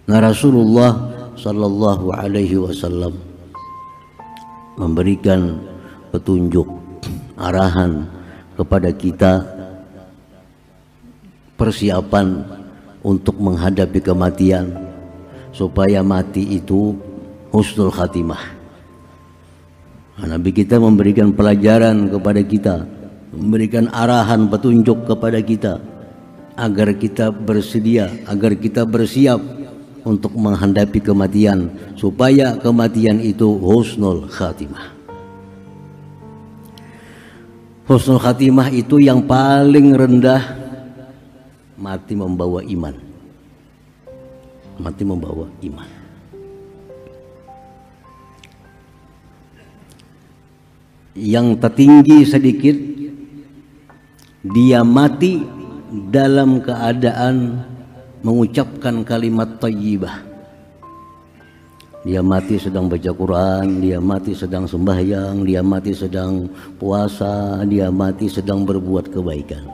Nah, Rasulullah Sallallahu Alaihi Wasallam memberikan petunjuk, arahan kepada kita persiapan untuk menghadapi kematian, supaya mati itu husnul khatimah. Nah, Nabi kita memberikan pelajaran kepada kita, memberikan arahan petunjuk kepada kita agar kita bersedia, agar kita bersiap untuk menghadapi kematian, supaya kematian itu husnul khatimah. Husnul khatimah itu yang paling rendah, mati membawa iman. Mati membawa iman. Yang tertinggi sedikit, dia mati dalam keadaan mengucapkan kalimat thayyibah. Dia mati sedang baca Quran, dia mati sedang sembahyang, dia mati sedang puasa, dia mati sedang berbuat kebaikan.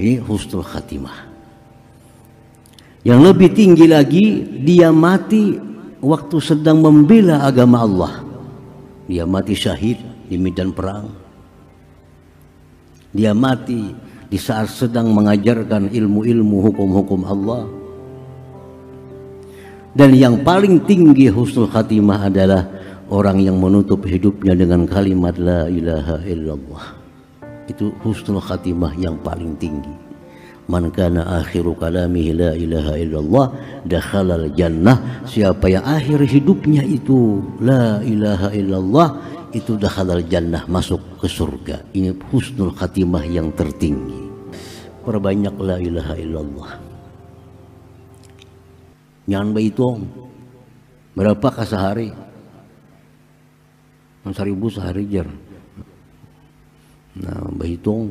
Ini husnul khatimah. Yang lebih tinggi lagi, dia mati waktu sedang membela agama Allah. Dia mati syahid di medan perang. Dia mati di saat sedang mengajarkan ilmu-ilmu hukum-hukum Allah. Dan yang paling tinggi husnul khatimah adalah orang yang menutup hidupnya dengan kalimat la ilaha illallah. Itu husnul khatimah yang paling tinggi. Man kana akhiru kalamihi la ilaha illallah dakhalal jannah. Siapa yang akhir hidupnya itu la ilaha illallah, itu dakhalal jannah, masuk ke surga. Ini husnul khatimah yang tertinggi. Perbanyak la ilaha illallah. Nyan baitong berapakah sehari? 1000 sehari jar. Nah, baitong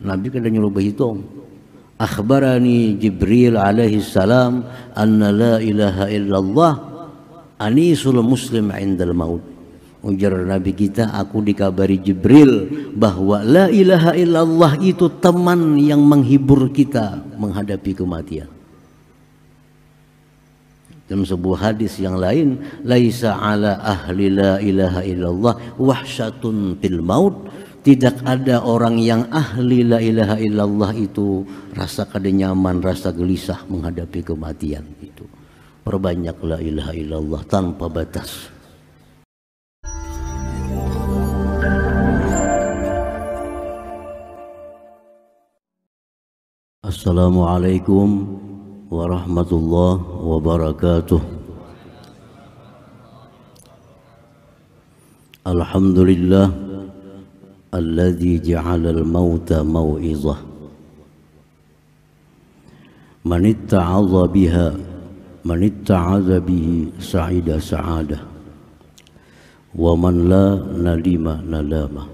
Nabi kada nyuruh baitong. Akhbarani Jibril alaihi salam anna la ilaha illallah anisul muslim indal maut. Ujar Nabi kita, aku dikabari Jibril bahwa la ilaha illallah itu teman yang menghibur kita menghadapi kematian. Dalam sebuah hadis yang lain, laisa ala ahli la ilaha illallah wahsyatun fil maut. Tidak ada orang yang ahli la ilaha illallah itu rasa kada nyaman, rasa gelisah menghadapi kematian itu. Perbanyak la ilaha illallah tanpa batas. Assalamualaikum warahmatullahi wabarakatuh. Alhamdulillah alladzi ja'ala al-mauta mau'izah. Man itta'adha biha, man itta'adha bihi sa'ida sa'adah, wa man la nadima nadama.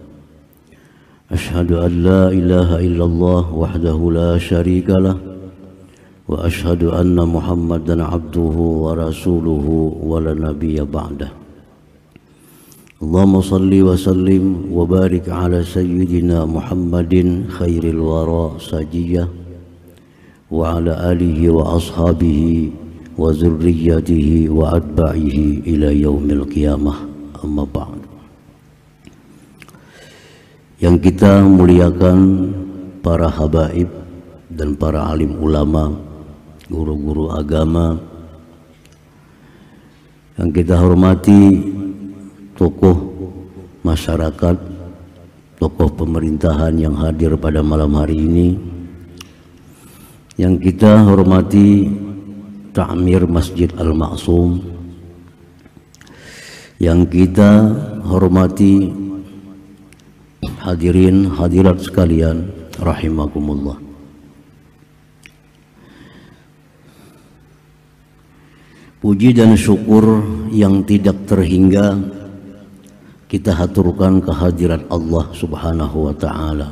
Ashhadu an la ilaha illallah wahdahu la syarika lah, wa ashhadu anna Muhammadan abduhu wa rasuluhu wa la nabiyya ba'dah. Allahumma salli wa sallim wa barik ala sayyidina Muhammadin khairil wara sajiyah wa ala alihi wa ashabihi wa zurriyyatihi wa atba'ihi ila yaumil qiyamah, amma ba'd. Yang kita muliakan para habaib dan para alim ulama, guru-guru agama, yang kita hormati tokoh masyarakat, tokoh pemerintahan yang hadir pada malam hari ini, yang kita hormati Ta'mir Masjid Al-Ma'sum, yang kita hormati hadirin hadirat sekalian rahimakumullah. Puji dan syukur yang tidak terhingga kita haturkan kehadirat Allah Subhanahu wa ta'ala,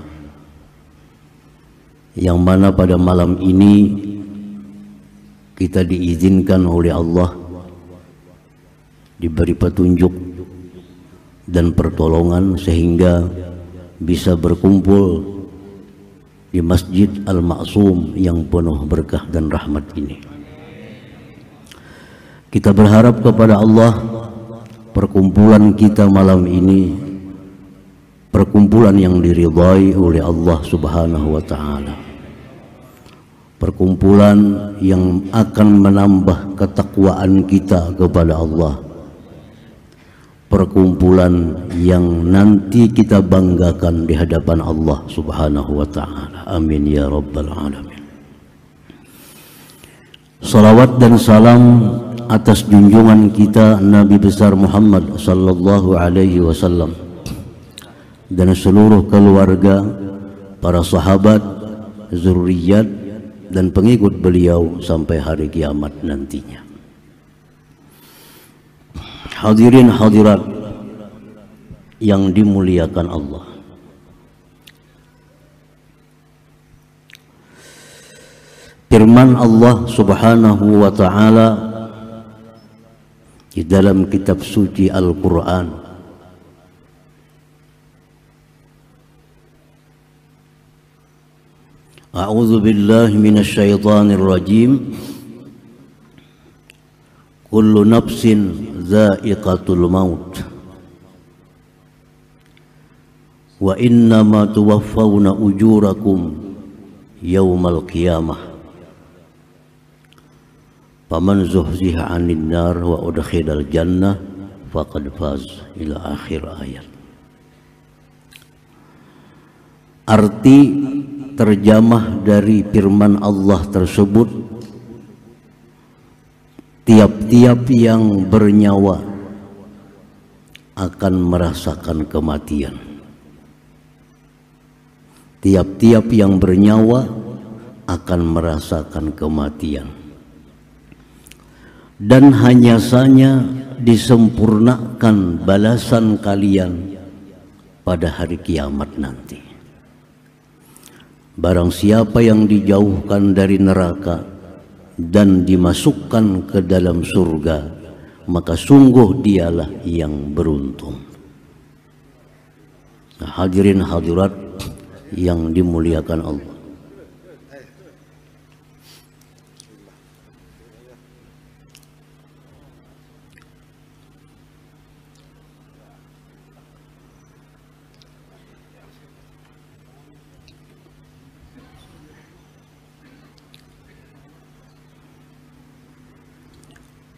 yang mana pada malam ini kita diizinkan oleh Allah, diberi petunjuk dan pertolongan sehingga bisa berkumpul di Masjid Al-Ma'sum yang penuh berkah dan rahmat ini. Kita berharap kepada Allah, perkumpulan kita malam ini perkumpulan yang diridhai oleh Allah Subhanahu wa taala. Perkumpulan yang akan menambah ketakwaan kita kepada Allah. Perkumpulan yang nanti kita banggakan di hadapan Allah Subhanahu wa taala. Amin ya rabbal alamin. Salawat dan salam atas junjungan kita Nabi besar Muhammad sallallahu alaihi wasallam dan seluruh keluarga, para sahabat, zurriyat dan pengikut beliau sampai hari kiamat nantinya. Hadirin hadirat yang dimuliakan Allah. Firman Allah Subhanahu wa taala di dalam kitab suci Al-Quran, A'udzu billahi minasy syaithanir rajim. Kullu nafsin dha'iqatul maut wa innama tuwaffawna ujurakum yaumal qiyamah faman zuhziha 'anil nar wa udkhilal jannah faqad faz, ila akhir ayat. Arti terjemah dari firman Allah tersebut, tiap-tiap yang bernyawa akan merasakan kematian. Tiap-tiap yang bernyawa akan merasakan kematian. Dan hanya saja disempurnakan balasan kalian pada hari kiamat nanti. Barang siapa yang dijauhkan dari neraka dan dimasukkan ke dalam surga, maka sungguh dialah yang beruntung. Nah, hadirin hadirat yang dimuliakan Allah.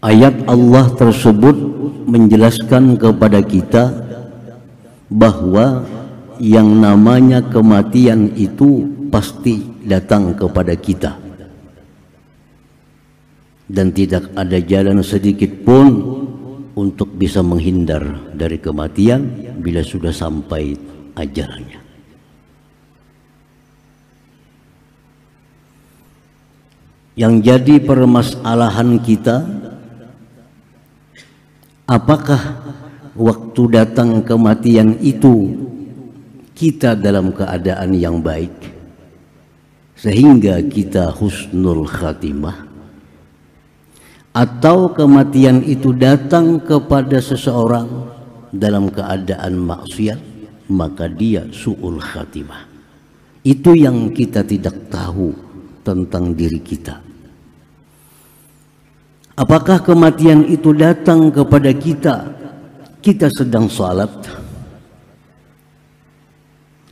Ayat Allah tersebut menjelaskan kepada kita bahwa yang namanya kematian itu pasti datang kepada kita, dan tidak ada jalan sedikit pun untuk bisa menghindar dari kematian bila sudah sampai ajalnya. Yang jadi permasalahan kita, apakah waktu datang kematian itu kita dalam keadaan yang baik sehingga kita husnul khatimah, atau kematian itu datang kepada seseorang dalam keadaan maksiat maka dia su'ul khatimah. Itu yang kita tidak tahu tentang diri kita. Apakah kematian itu datang kepada kita, kita sedang salat?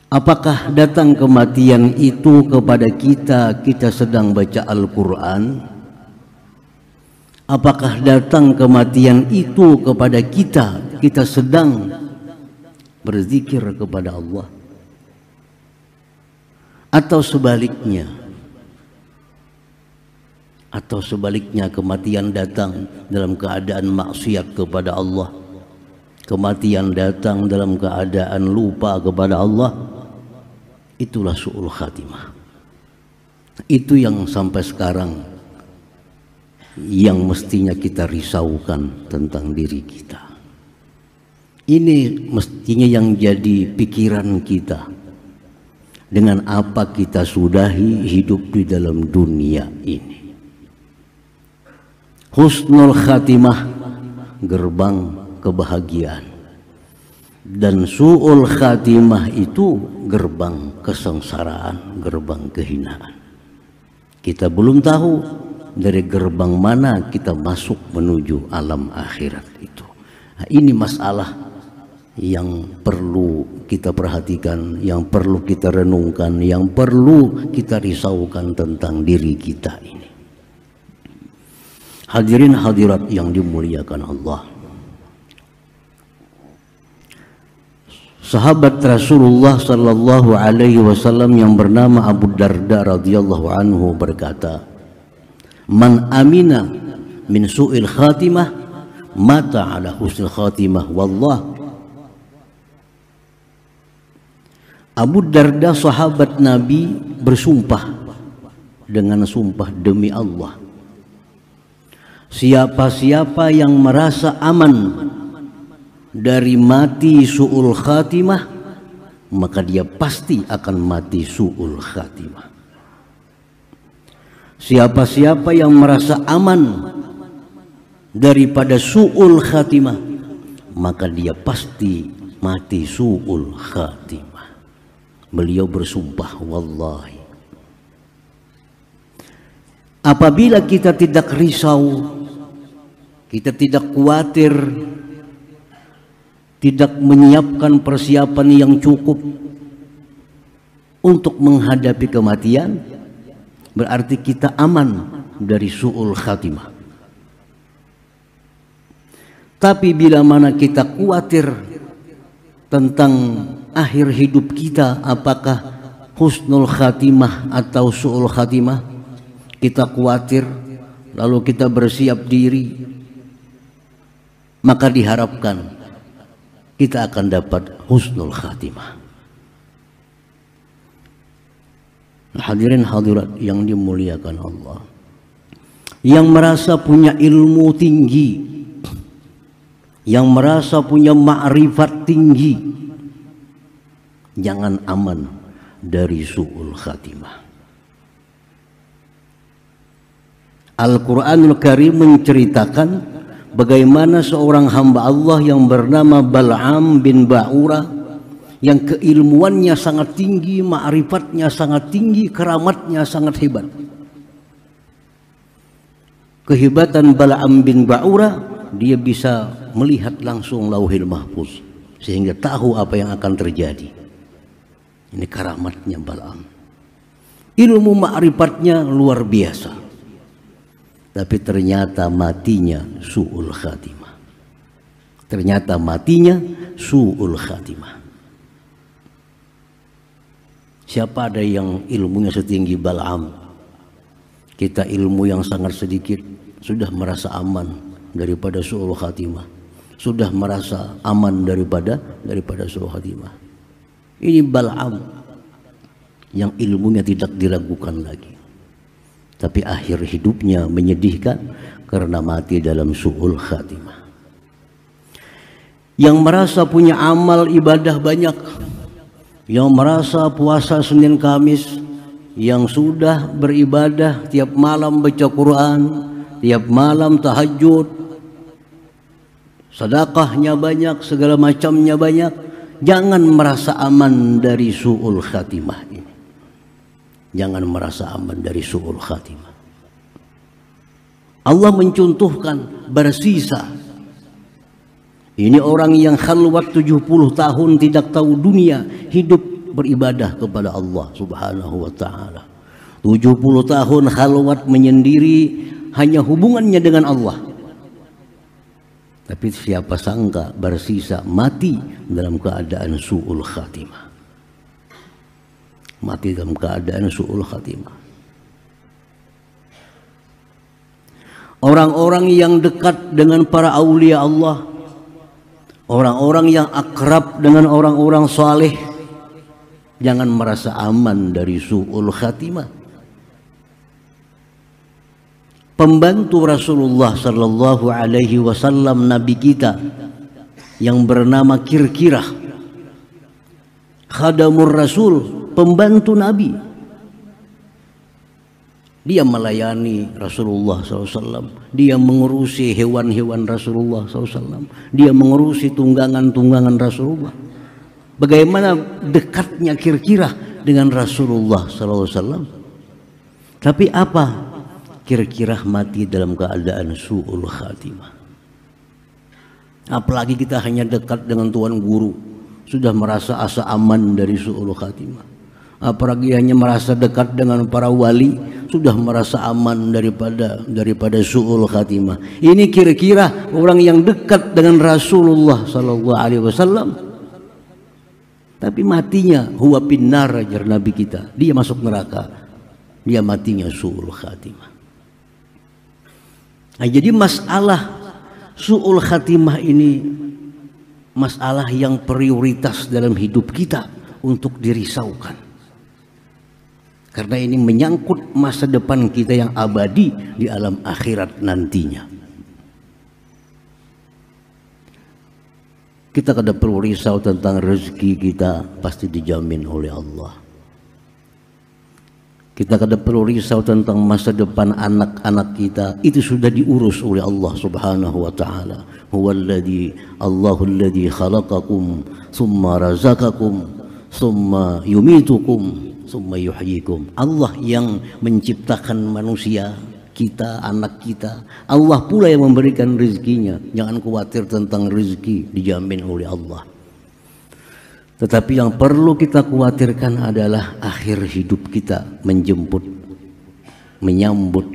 Apakah datang kematian itu kepada kita, kita sedang baca Al-Quran? Apakah datang kematian itu kepada kita, kita sedang berzikir kepada Allah? Atau sebaliknya? Atau sebaliknya kematian datang dalam keadaan maksiat kepada Allah, kematian datang dalam keadaan lupa kepada Allah. Itulah su'ul khatimah. Itu yang sampai sekarang yang mestinya kita risaukan tentang diri kita. Ini mestinya yang jadi pikiran kita. Dengan apa kita sudahi hidup di dalam dunia ini. Husnul khatimah, gerbang kebahagiaan, dan su'ul khatimah itu gerbang kesengsaraan, gerbang kehinaan. Kita belum tahu dari gerbang mana kita masuk menuju alam akhirat itu. Nah, ini masalah yang perlu kita perhatikan, yang perlu kita renungkan, yang perlu kita risaukan tentang diri kita ini. Hadirin hadirat yang dimuliakan Allah. Sahabat Rasulullah sallallahu alaihi wasallam yang bernama Abu Darda radhiyallahu anhu berkata, "Man amina min su'il khatimah mata ala husnil khatimah wallah." Abu Darda sahabat Nabi bersumpah dengan sumpah demi Allah, siapa-siapa yang merasa aman dari mati su'ul khatimah, maka dia pasti akan mati su'ul khatimah. Siapa-siapa yang merasa aman daripada su'ul khatimah, maka dia pasti mati su'ul khatimah. Beliau bersumpah, wallahi. Apabila kita tidak risau, kita tidak khawatir, tidak menyiapkan persiapan yang cukup untuk menghadapi kematian, berarti kita aman dari su'ul khatimah. Tapi bila mana kita khawatir tentang akhir hidup kita, apakah husnul khatimah atau su'ul khatimah, kita khawatir lalu kita bersiap diri, maka diharapkan kita akan dapat husnul khatimah. Hadirin hadirat yang dimuliakan Allah, yang merasa punya ilmu tinggi, yang merasa punya ma'rifat tinggi, jangan aman dari su'ul khatimah. Al-Quranul Karim menceritakan bagaimana seorang hamba Allah yang bernama Bal'am bin Ba'ura, yang keilmuannya sangat tinggi, ma'rifatnya sangat tinggi, keramatnya sangat hebat. Kehebatan Bal'am bin Ba'ura, dia bisa melihat langsung Lauhil Mahfuz sehingga tahu apa yang akan terjadi. Ini keramatnya Bal'am. Ilmu ma'rifatnya luar biasa, tapi ternyata matinya su'ul khatimah. Ternyata matinya su'ul khatimah. Siapa ada yang ilmunya setinggi Bal'am? Kita ilmu yang sangat sedikit sudah merasa aman daripada su'ul khatimah, sudah merasa aman daripada su'ul khatimah. Ini Bal'am yang ilmunya tidak diragukan lagi, tapi akhir hidupnya menyedihkan karena mati dalam su'ul khatimah. Yang merasa punya amal ibadah banyak, yang merasa puasa Senin Kamis, yang sudah beribadah tiap malam baca Quran, tiap malam tahajud, sedekahnya banyak, segala macamnya banyak, jangan merasa aman dari su'ul khatimah ini. Jangan merasa aman dari su'ul khatimah. Allah mencontohkan bersisa. Ini orang yang khalwat 70 tahun tidak tahu dunia, hidup beribadah kepada Allah Subhanahu wa ta'ala. 70 tahun khalwat menyendiri, hanya hubungannya dengan Allah. Tapi siapa sangka bersisa mati dalam keadaan su'ul khatimah. Mati dalam keadaan su'ul khatimah. Orang-orang yang dekat dengan para aulia Allah, orang-orang yang akrab dengan orang-orang saleh, jangan merasa aman dari su'ul khatimah. Pembantu Rasulullah sallallahu alaihi wasallam, nabi kita yang bernama Kirkirah, khadamur Rasul, pembantu Nabi. Dia melayani Rasulullah SAW, dia mengurusi hewan-hewan Rasulullah SAW, dia mengurusi tunggangan-tunggangan Rasulullah. Bagaimana dekatnya Kirkirah dengan Rasulullah SAW. Tapi apa? kira-kira mati dalam keadaan su'ul khatimah. Apalagi kita hanya dekat dengan Tuan Guru, sudah merasa asa aman dari su'ul khatimah. Apalagi hanya merasa dekat dengan para wali, sudah merasa aman daripada su'ul khatimah. Ini kira-kira orang yang dekat dengan Rasulullah sallallahu alaihi wasallam, tapi matinya huwa finnar, ajar Nabi kita, dia masuk neraka, dia matinya su'ul khatimah. Nah, jadi masalah su'ul khatimah ini masalah yang prioritas dalam hidup kita untuk dirisaukan, karena ini menyangkut masa depan kita yang abadi di alam akhirat nantinya. Kita kada perlu risau tentang rezeki kita, pasti dijamin oleh Allah. Kita kada perlu risau tentang masa depan anak-anak kita, itu sudah diurus oleh Allah Subhanahu wa taala. Allahul ladzi khalaqakum tsumma razaqakum tsumma yumitukum tsumma yuhyikum. Allah yang menciptakan manusia, kita, anak kita. Allah pula yang memberikan rezekinya. Jangan khawatir tentang rezeki, dijamin oleh Allah. Tetapi yang perlu kita khawatirkan adalah akhir hidup kita menyambut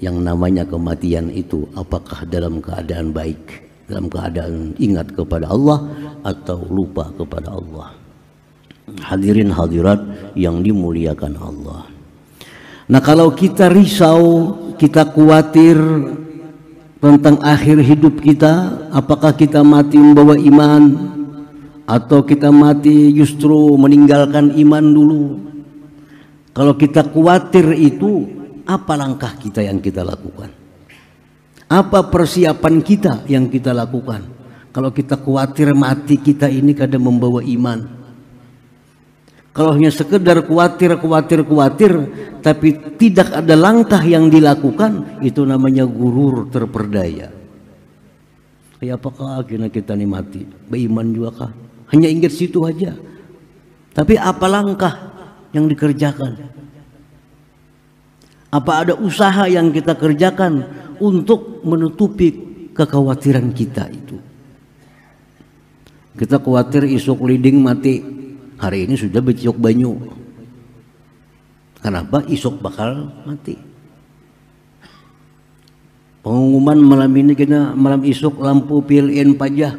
yang namanya kematian itu. Apakah dalam keadaan baik, dalam keadaan ingat kepada Allah, atau lupa kepada Allah. Hadirin hadirat yang dimuliakan Allah. Nah, kalau kita risau, kita khawatir tentang akhir hidup kita, apakah kita mati membawa iman, atau kita mati justru meninggalkan iman dulu. Kalau kita khawatir itu, apa langkah kita yang kita lakukan? Apa persiapan kita yang kita lakukan? Kalau kita khawatir mati kita ini kada membawa iman. Kalau hanya sekedar khawatir, tapi tidak ada langkah yang dilakukan, itu namanya gurur terperdaya. Ya, apakah akhirnya kita ini mati? Beriman juga kah? Hanya ingat situ aja. Tapi apa langkah yang dikerjakan? Apa ada usaha yang kita kerjakan untuk menutupi kekhawatiran kita itu? Kita khawatir isuk liding mati, hari ini sudah beciok banyu. Kenapa? Isuk bakal mati. Pengumuman malam ini kena malam isuk lampu PLN pajah.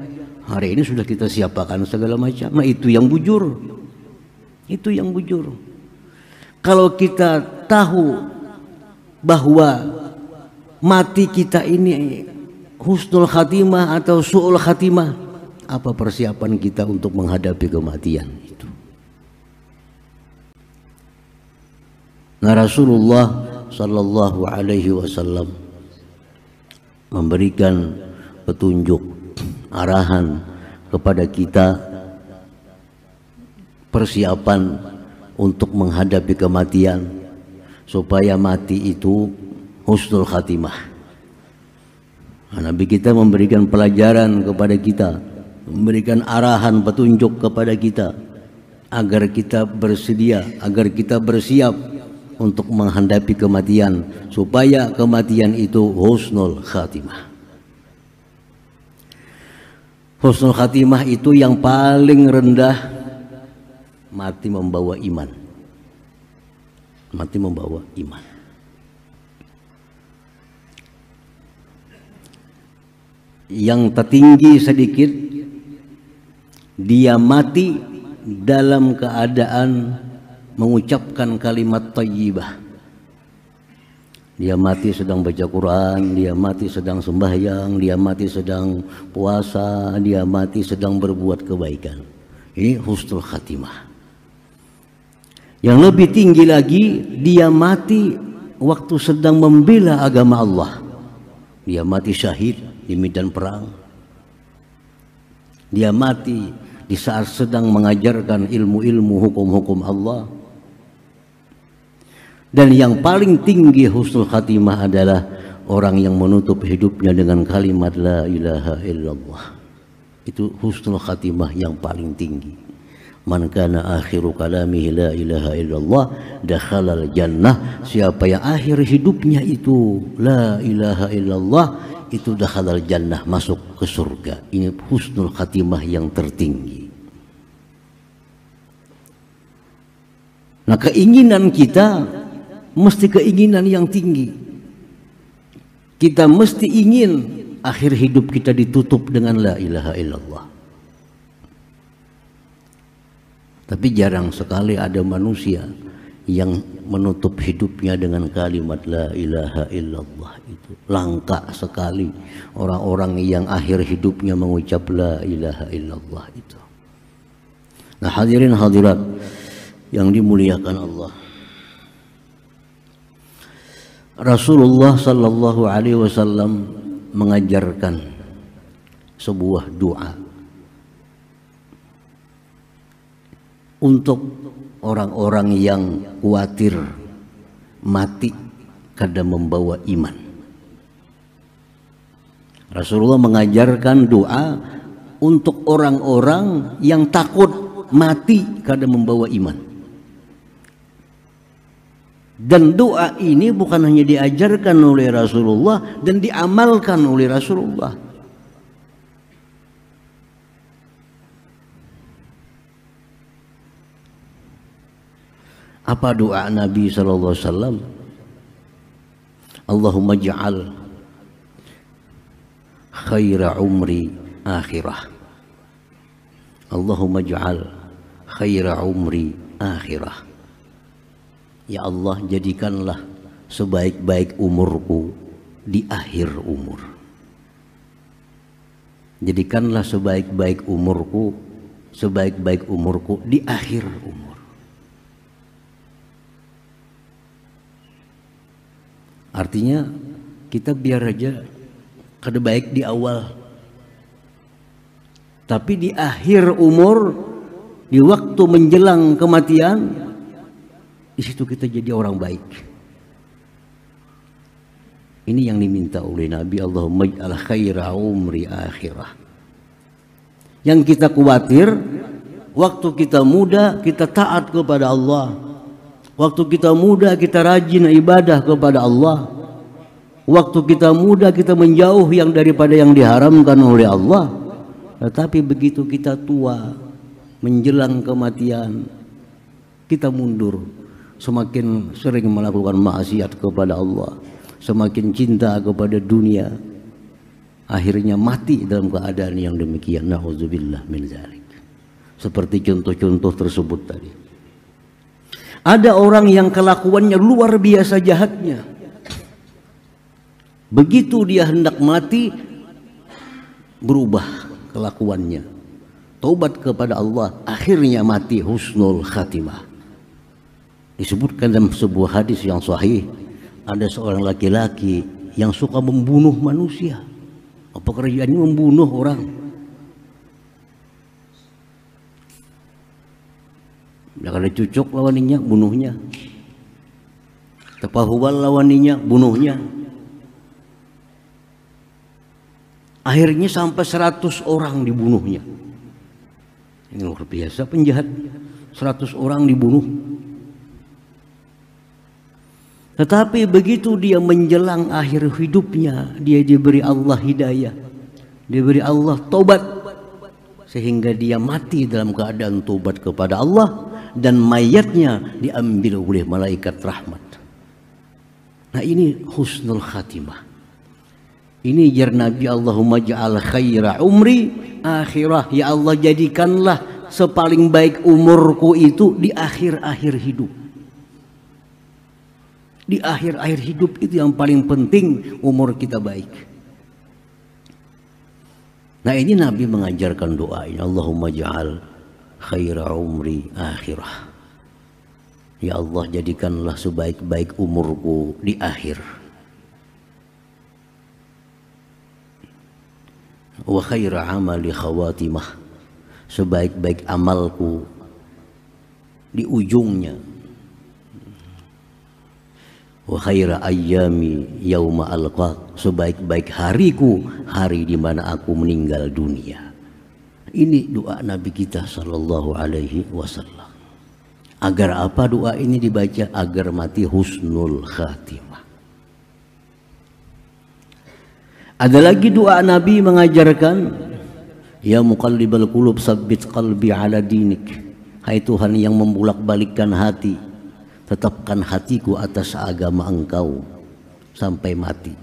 Hari ini sudah kita siapakan segala macam. Nah, itu yang bujur. Itu yang bujur. Kalau kita tahu bahwa mati kita ini husnul khatimah atau su'ul khatimah, apa persiapan kita untuk menghadapi kematian itu? Nah, Rasulullah sallallahu alaihi wasallam memberikan petunjuk, arahan kepada kita, persiapan untuk menghadapi kematian, supaya mati itu husnul khatimah. Nabi kita memberikan pelajaran kepada kita, memberikan arahan, petunjuk kepada kita, agar kita bersedia, agar kita bersiap untuk menghadapi kematian, supaya kematian itu husnul khatimah. Husnul khatimah itu yang paling rendah, mati membawa iman. Mati membawa iman. Yang tertinggi sedikit, dia mati dalam keadaan mengucapkan kalimat thayyibah. Dia mati sedang baca Quran, dia mati sedang sembahyang, dia mati sedang puasa, dia mati sedang berbuat kebaikan. Ini husnul khatimah. Yang lebih tinggi lagi, dia mati waktu sedang membela agama Allah. Dia mati syahid di medan perang. Dia mati di saat sedang mengajarkan ilmu-ilmu hukum-hukum Allah. Dan yang paling tinggi husnul khatimah adalah orang yang menutup hidupnya dengan kalimat la ilaha illallah. Itu husnul khatimah yang paling tinggi. Man kana akhiru kalamihi la ilaha illallah dakhalal jannah. Siapa yang akhir hidupnya itu la ilaha illallah, itu dakhalal jannah, masuk ke surga. Ini husnul khatimah yang tertinggi. Nah, keinginan kita mesti keinginan yang tinggi. Kita mesti ingin akhir hidup kita ditutup dengan la ilaha illallah. Tapi jarang sekali ada manusia yang menutup hidupnya dengan kalimat la ilaha illallah itu. Langka sekali orang-orang yang akhir hidupnya mengucap la ilaha illallah itu. Nah, hadirin hadirat yang dimuliakan Allah, Rasulullah sallallahu alaihi wasallam mengajarkan sebuah doa untuk orang-orang yang khawatir mati kada membawa iman. Rasulullah mengajarkan doa untuk orang-orang yang takut mati kada membawa iman. Dan doa ini bukan hanya diajarkan oleh Rasulullah dan diamalkan oleh Rasulullah. Apa doa Nabi sallallahu alaihi wasallam? Allahumma ja'al khaira umri akhirah. Allahumma ja'al khaira umri akhirah. Ya Allah, jadikanlah sebaik-baik umurku di akhir umur. Jadikanlah sebaik-baik umurku di akhir umur. Artinya kita biar aja kada baik di awal, tapi di akhir umur, di waktu menjelang kematian, di situ kita jadi orang baik. Ini yang diminta oleh Nabi, Allahumma ij'al khaira umri akhirah. Yang kita khawatir, waktu kita muda kita taat kepada Allah. Waktu kita muda kita rajin ibadah kepada Allah. Waktu kita muda kita menjauh yang daripada yang diharamkan oleh Allah. Tetapi begitu kita tua, menjelang kematian, kita mundur. Semakin sering melakukan maksiat kepada Allah, semakin cinta kepada dunia, akhirnya mati dalam keadaan yang demikian. Na'udzubillah min dzalik. Seperti contoh-contoh tersebut tadi. Ada orang yang kelakuannya luar biasa jahatnya. Begitu dia hendak mati, berubah kelakuannya, taubat kepada Allah, akhirnya mati husnul khatimah. Disebutkan dalam sebuah hadis yang sahih, ada seorang laki-laki yang suka membunuh manusia. Pekerjaannya membunuh orang. Dah kada cucuk lawaninya, bunuhnya. Tepahuwal lawaninya, bunuhnya. Akhirnya sampai 100 orang dibunuhnya. Ini luar biasa penjahat. 100 orang dibunuh. Tetapi begitu dia menjelang akhir hidupnya, dia diberi Allah hidayah, diberi Allah taubat, sehingga dia mati dalam keadaan taubat kepada Allah, dan mayatnya diambil oleh malaikat rahmat. Nah, ini husnul khatimah. Ini jar Nabi, Allahumma ja'al khaira umri akhirah. Ya Allah, jadikanlah sepaling baik umurku itu di akhir-akhir hidup. Di akhir-akhir hidup itu yang paling penting umur kita baik. Nah, ini Nabi mengajarkan doa ini, Allahumma ja'al khaira umri akhirah. Ya Allah, jadikanlah sebaik-baik umurku di akhir. Wa khaira amali khawatimah. Sebaik-baik amalku di ujungnya. Wa khaira ayyami yauma alqaq. Sebaik-baik hariku, hari di mana aku meninggal dunia. Ini doa Nabi kita sallallahu alaihi wasallam. Agar apa doa ini dibaca? Agar mati husnul khatimah. Ada lagi doa Nabi mengajarkan, ya muqallibal qulub tsabbit qalbi ala dinik. Hai Tuhan yang membulak-balikkan hati, tetapkan hatiku atas agama Engkau sampai mati.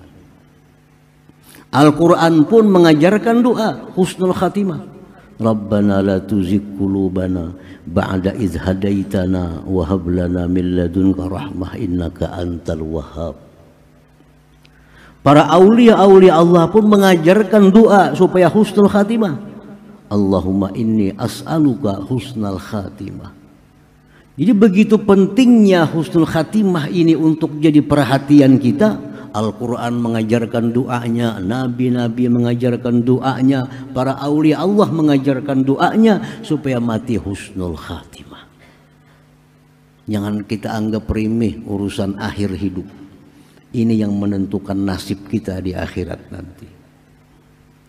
Al-Quran pun mengajarkan doa husnul khatimah. Rabbana la tuzigh qulubana ba'da idh hadaitana wa hab lana min ladunka rahmah innaka antal wahhab. Para aulia-aulia Allah pun mengajarkan doa supaya husnul khatimah. Allahumma inni as'aluka husnal khatimah. Jadi begitu pentingnya husnul khatimah ini untuk jadi perhatian kita. Al-Quran mengajarkan doanya, Nabi-Nabi mengajarkan doanya, para aulia Allah mengajarkan doanya supaya mati husnul khatimah. Jangan kita anggap remeh urusan akhir hidup. Ini yang menentukan nasib kita di akhirat nanti.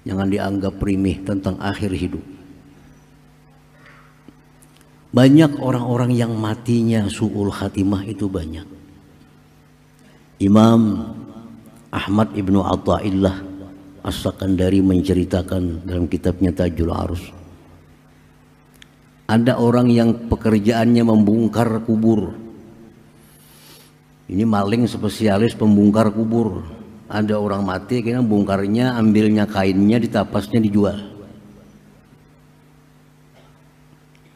Jangan dianggap remeh tentang akhir hidup. Banyak orang-orang yang matinya su'ul khatimah itu banyak. Imam Ahmad ibnu Athaillah As-Sakandari menceritakan dalam kitabnya Tajul Arus, ada orang yang pekerjaannya membongkar kubur. Ini maling spesialis pembongkar kubur. Ada orang mati, kayaknya bongkarnya, ambilnya kainnya, ditapasnya, dijual.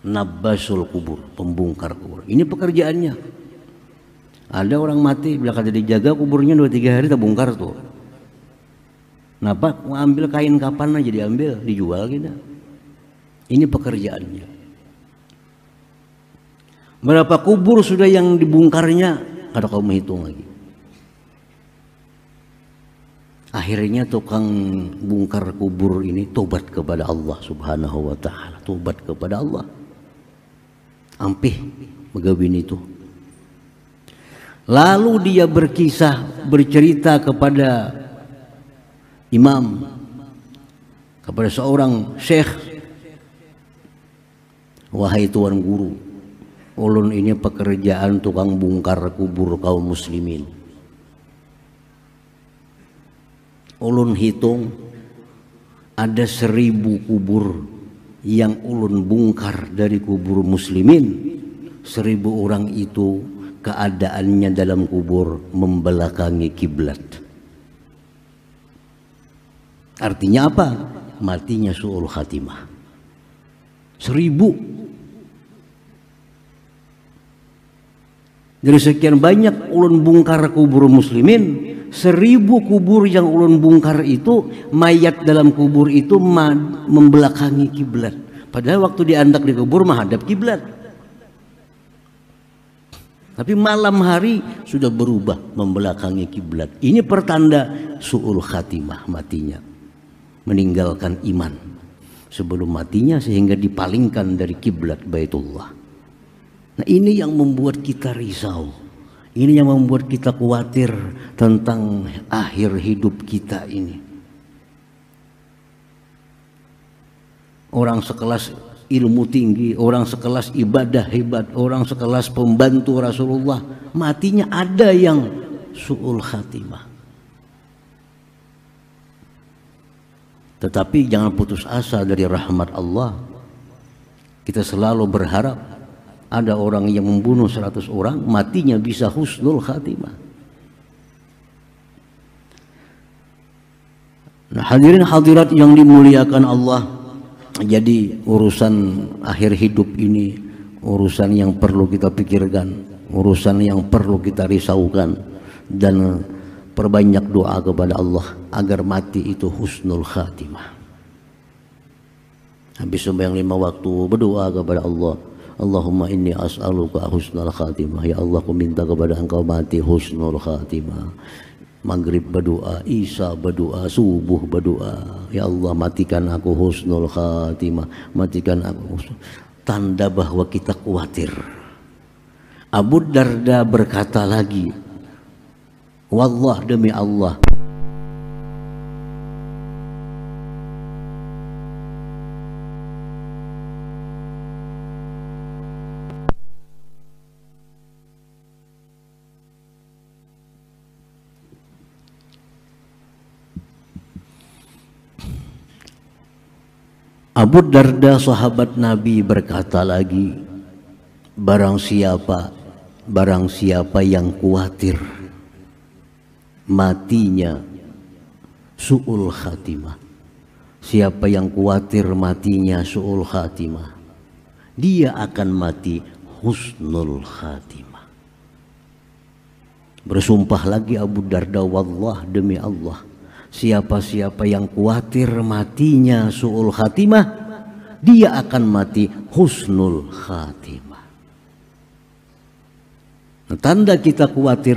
Nabbasul kubur, pembongkar kubur. Ini pekerjaannya. Ada orang mati, bila kata dijaga kuburnya 2-3 hari, tak bongkar tuh. Kenapa? Mau ambil kain kapan aja diambil, dijual gitu. Ini pekerjaannya. Berapa kubur sudah yang dibongkarnya? Kada kau menghitung lagi. Akhirnya tukang bongkar kubur ini tobat kepada Allah Subhanahu wa ta'ala. Tobat kepada Allah. Ampih megawin itu. Lalu dia bercerita kepada imam, kepada seorang syekh, wahai tuan guru, ulun ini pekerjaan tukang bongkar kubur kaum muslimin. Ulun hitung ada 1000 kubur yang ulun bongkar dari kubur muslimin. 1000 orang itu keadaannya dalam kubur membelakangi kiblat. Artinya apa? Matinya su'ul khatimah. 1000. Dari sekian banyak ulun bongkar kubur muslimin, 1000 kubur yang ulun bongkar itu, mayat dalam kubur itu membelakangi kiblat. Padahal waktu diandak di kubur menghadap kiblat. Tapi malam hari sudah berubah membelakangi kiblat. Ini pertanda su'ul khatimah matinya. Meninggalkan iman sebelum matinya sehingga dipalingkan dari kiblat Baitullah. Nah, ini yang membuat kita risau. Ini yang membuat kita khawatir tentang akhir hidup kita ini. Orang sekelas ilmu tinggi, orang sekelas ibadah hebat, orang sekelas pembantu Rasulullah, matinya ada yang su'ul khatimah. Tetapi jangan putus asa dari rahmat Allah. Kita selalu berharap. Ada orang yang membunuh 100 orang, matinya bisa husnul khatimah. Nah, hadirin hadirat yang dimuliakan Allah, jadi urusan akhir hidup ini urusan yang perlu kita pikirkan, urusan yang perlu kita risaukan, dan perbanyak doa kepada Allah agar mati itu husnul khatimah. Habis sembahyang 5 waktu berdoa kepada Allah, Allahumma inni as'aluka husnul khatimah. Ya Allah, aku minta kepada Engkau mati husnul khatimah. Maghrib berdoa, Isya berdoa, subuh berdoa, ya Allah matikan aku husnul khatimah, matikan aku husnul. Tanda bahwa kita khawatir. Abu Darda berkata lagi, wallah, demi Allah, Abu Darda sahabat Nabi berkata lagi, barang siapa yang khawatir matinya su'ul khatimah, siapa yang khawatir matinya su'ul khatimah, dia akan mati husnul khatimah. Bersumpah lagi Abu Darda, wallah, demi Allah, siapa-siapa yang khawatir matinya su'ul khatimah, dia akan mati husnul khatimah. Nah, tanda kita khawatir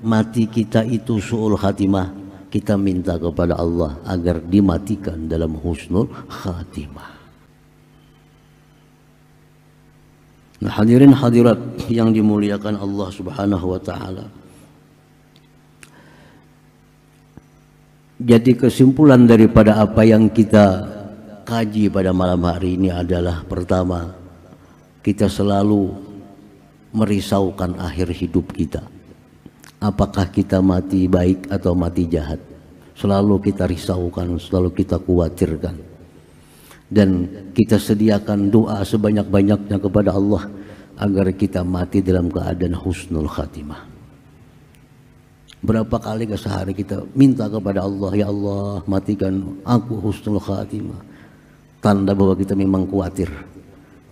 mati kita itu su'ul khatimah, kita minta kepada Allah agar dimatikan dalam husnul khatimah. Nah, hadirin hadirat yang dimuliakan Allah Subhanahu wa taala. Jadi kesimpulan daripada apa yang kita kaji pada malam hari ini adalah, pertama, kita selalu merisaukan akhir hidup kita. Apakah kita mati baik atau mati jahat? Selalu kita risaukan, selalu kita khawatirkan. Dan kita sediakan doa sebanyak-banyaknya kepada Allah agar kita mati dalam keadaan husnul khatimah. Berapa kali ke sehari kita minta kepada Allah, ya Allah matikan aku husnul khatimah. Tanda bahwa kita memang khawatir.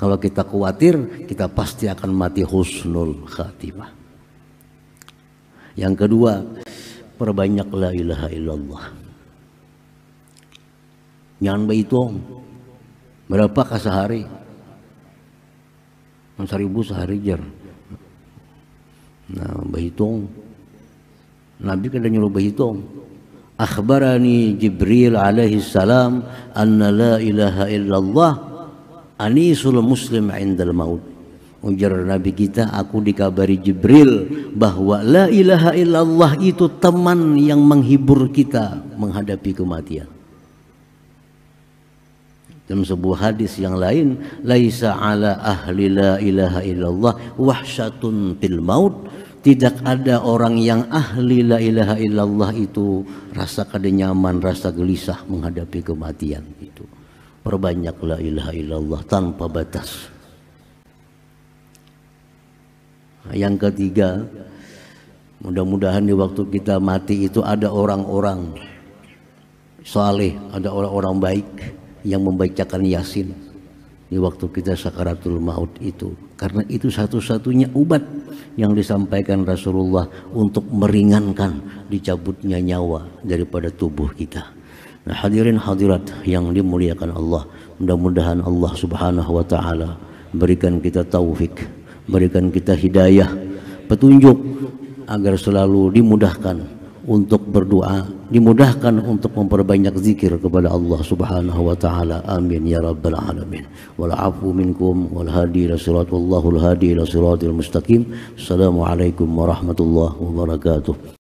Kalau kita khawatir, kita pasti akan mati husnul khatimah. Yang kedua, perbanyak la ilaha illallah. Jangan berhitung berapa ke sehari. 1000 sehari jar. Nah, berhitung. Nabi kada nyuruh berhitung. Akhbarani Jibril alaihi salam anna la ilaha illallah anisul muslim indal maut. Ujar Nabi kita, aku dikabari Jibril bahwa la ilaha illallah itu teman yang menghibur kita menghadapi kematian. Dalam sebuah hadis yang lain, laisa ala ahli la ilaha illallah wahsyatun fil maut. Tidak ada orang yang ahli la ilaha illallah itu rasa kada nyaman, rasa gelisah menghadapi kematian itu. Perbanyak la ilaha illallah tanpa batas. Yang ketiga, mudah-mudahan di waktu kita mati itu ada orang-orang saleh, ada orang-orang baik yang membacakan Yasin di waktu kita sakaratul maut itu. Karena itu satu-satunya obat yang disampaikan Rasulullah untuk meringankan dicabutnya nyawa daripada tubuh kita. Nah, hadirin hadirat yang dimuliakan Allah, mudah-mudahan Allah Subhanahu wa taala berikan kita taufik, berikan kita hidayah, petunjuk agar selalu dimudahkan untuk berdoa, dimudahkan untuk memperbanyak zikir kepada Allah Subhanahu wa taala. Amin ya rabbal alamin. Wal afu minkum wal hadi ila siratal wallahul hadi ila siratal mustaqim. Assalamualaikum warahmatullahi wabarakatuh.